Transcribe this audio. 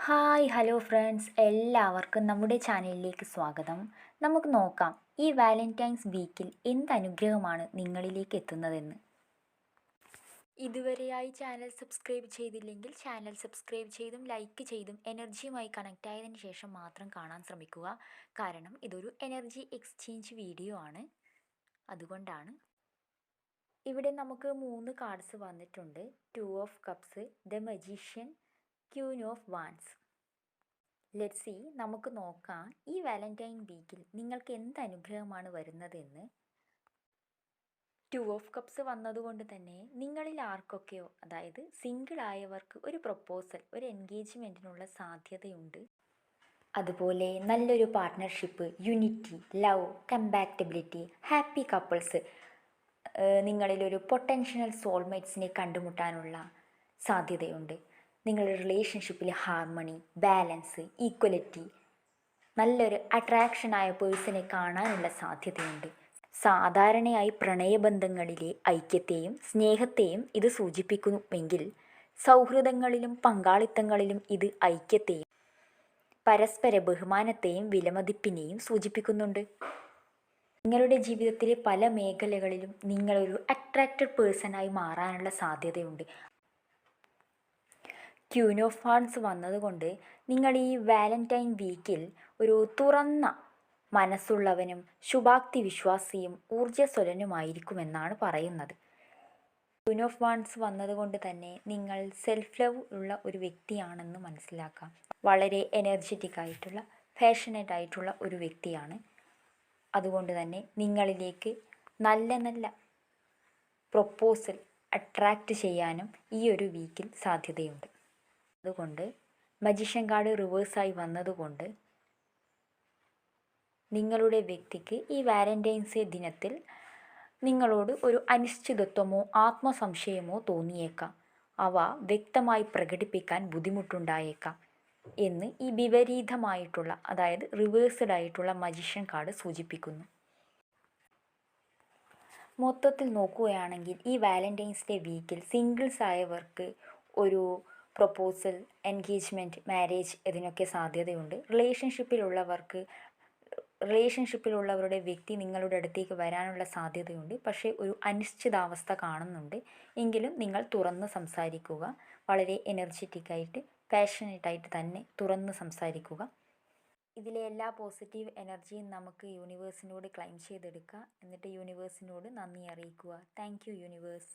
Hi hello friends, എല്ലാവർക്കും നമ്മുടെ ചാനലിലേക്ക് സ്വാഗതം. നമുക്ക് നോക്കാം ഈ വാലന്റൈൻസ് വീക്കിൽ എന്ത് അനുഗ്രഹമാണ് നിങ്ങളിലേക്ക് എത്തുന്നതെന്ന്. ഇതുവരെയായി ചാനൽ സബ്സ്ക്രൈബ് ചെയ്തില്ലെങ്കിൽ ചാനൽ സബ്സ്ക്രൈബ് ചെയ്തും ലൈക്ക് ചെയ്തും എനർജിയുമായി കണക്റ്റ് ആയതിനു ശേഷം മാത്രം കാണാൻ ശ്രമിക്കുക. കാരണം ഇതൊരു എനർജി എക്സ്ചേഞ്ച് വീഡിയോ ആണ്, അതുകൊണ്ടാണ്. ഇവിടെ നമുക്ക് 3 കാർഡ്സ് വന്നിട്ടുണ്ട്. 2 of cups, the magician, queen of wands. Let see, നമുക്ക് നോക്കാം ഈ വാലന്റൈൻ വീക്കിൽ നിങ്ങൾക്ക് എന്ത് അനുഗ്രഹമാണ് വരുന്നതെന്ന്. 2 ഓഫ് കപ്സ് വന്നതുകൊണ്ട് തന്നെ നിങ്ങളിൽ ആർക്കൊക്കെയോ, അതായത് സിംഗിൾ ആയവർക്ക് ഒരു പ്രപ്പോസൽ, ഒരു എൻഗേജ്മെൻറ്റിനുള്ള സാധ്യതയുണ്ട്. അതുപോലെ നല്ലൊരു partnership, unity, love, compatibility, happy couples, നിങ്ങളിലൊരു പൊട്ടൻഷ്യൽ സോൾമേറ്റ്സിനെ കണ്ടുമുട്ടാനുള്ള സാധ്യതയുണ്ട്. നിങ്ങളുടെ റിലേഷൻഷിപ്പിൽ ഹാർമണി, ബാലൻസ്, ഈക്വലിറ്റി, നല്ലൊരു അട്രാക്ഷനായ പേഴ്സണെ കാണാനുള്ള സാധ്യതയുണ്ട്. സാധാരണയായി പ്രണയബന്ധങ്ങളിലെ ഐക്യത്തെയും സ്നേഹത്തെയും ഇത് സൂചിപ്പിക്കുമെങ്കിൽ സൗഹൃദങ്ങളിലും പങ്കാളിത്തങ്ങളിലും ഇത് ഐക്യത്തെയും പരസ്പര ബഹുമാനത്തെയും വിലമതിപ്പിനെയും സൂചിപ്പിക്കുന്നുണ്ട്. നിങ്ങളുടെ ജീവിതത്തിലെ പല മേഖലകളിലും നിങ്ങളൊരു അട്രാക്റ്റഡ് പേഴ്സണായി മാറാനുള്ള സാധ്യതയുണ്ട്. ക്യൂൻ ഓഫ് വാൻസ് വന്നതുകൊണ്ട് നിങ്ങൾ ഈ വാലന്റൈൻ വീക്കിൽ ഒരു തുറന്ന മനസ്സുള്ളവനും ശുഭാപ്തി വിശ്വാസിയും ഊർജ്ജസ്വലനുമായിരിക്കുമെന്നാണ് പറയുന്നത്. ക്യൂൻ ഓഫ് വാൻസ് വന്നതുകൊണ്ട് തന്നെ നിങ്ങൾ സെൽഫ് ലവ് ഉള്ള ഒരു വ്യക്തിയാണെന്ന് മനസ്സിലാക്കാം. വളരെ എനർജറ്റിക് ആയിട്ടുള്ള, പാഷനേറ്റ് ആയിട്ടുള്ള ഒരു വ്യക്തിയാണ്. അതുകൊണ്ട് തന്നെ നിങ്ങളിലേക്ക് നല്ല നല്ല പ്രൊപ്പോസൽ അട്രാക്റ്റ് ചെയ്യാനും ഈ ഒരു വീക്കിൽ സാധ്യതയുണ്ട്. അതുകൊണ്ട് മജീഷ്യൻ കാർഡ് റിവേഴ്സായി വന്നതുകൊണ്ട് നിങ്ങളുടെ വ്യക്തിക്ക് ഈ വാലന്റൈൻസ് ഡേ ദിനത്തിൽ നിങ്ങളോട് ഒരു അനിശ്ചിതത്വമോ ആത്മസംശയമോ തോന്നിയേക്കാം. അവ വ്യക്തമായി പ്രകടിപ്പിക്കാൻ ബുദ്ധിമുട്ടുണ്ടായേക്കാം എന്ന് ഈ വിപരീതമായിട്ടുള്ള, അതായത് റിവേഴ്സ്ഡ് ആയിട്ടുള്ള മജീഷ്യൻ കാർഡ് സൂചിപ്പിക്കുന്നു. മൊത്തത്തിൽ നോക്കുകയാണെങ്കിൽ ഈ വാലന്റൈൻസ് ഡേ വീക്കിൽ സിംഗിൾസ് ആയവർക്ക് ഒരു പ്രൊപ്പോസൽ, എൻഗേജ്മെൻറ്റ്, മാരേജ് ഇതിനൊക്കെ സാധ്യതയുണ്ട്. റിലേഷൻഷിപ്പിലുള്ളവരുടെ വ്യക്തി നിങ്ങളുടെ അടുത്തേക്ക് വരാനുള്ള സാധ്യതയുണ്ട്. പക്ഷേ ഒരു അനിശ്ചിതാവസ്ഥ കാണുന്നുണ്ട്. എങ്കിലും നിങ്ങൾ തുറന്ന് സംസാരിക്കുക. വളരെ എനർജറ്റിക്കായിട്ട്, പാഷനേറ്റായിട്ട് തന്നെ തുറന്ന് സംസാരിക്കുക. ഇതിലെ എല്ലാ പോസിറ്റീവ് എനർജിയും നമുക്ക് യൂണിവേഴ്സിനോട് ക്ലെയിം ചെയ്തെടുക്കുക. എന്നിട്ട് യൂണിവേഴ്സിനോട് നന്ദി അറിയിക്കുക. Thank you universe.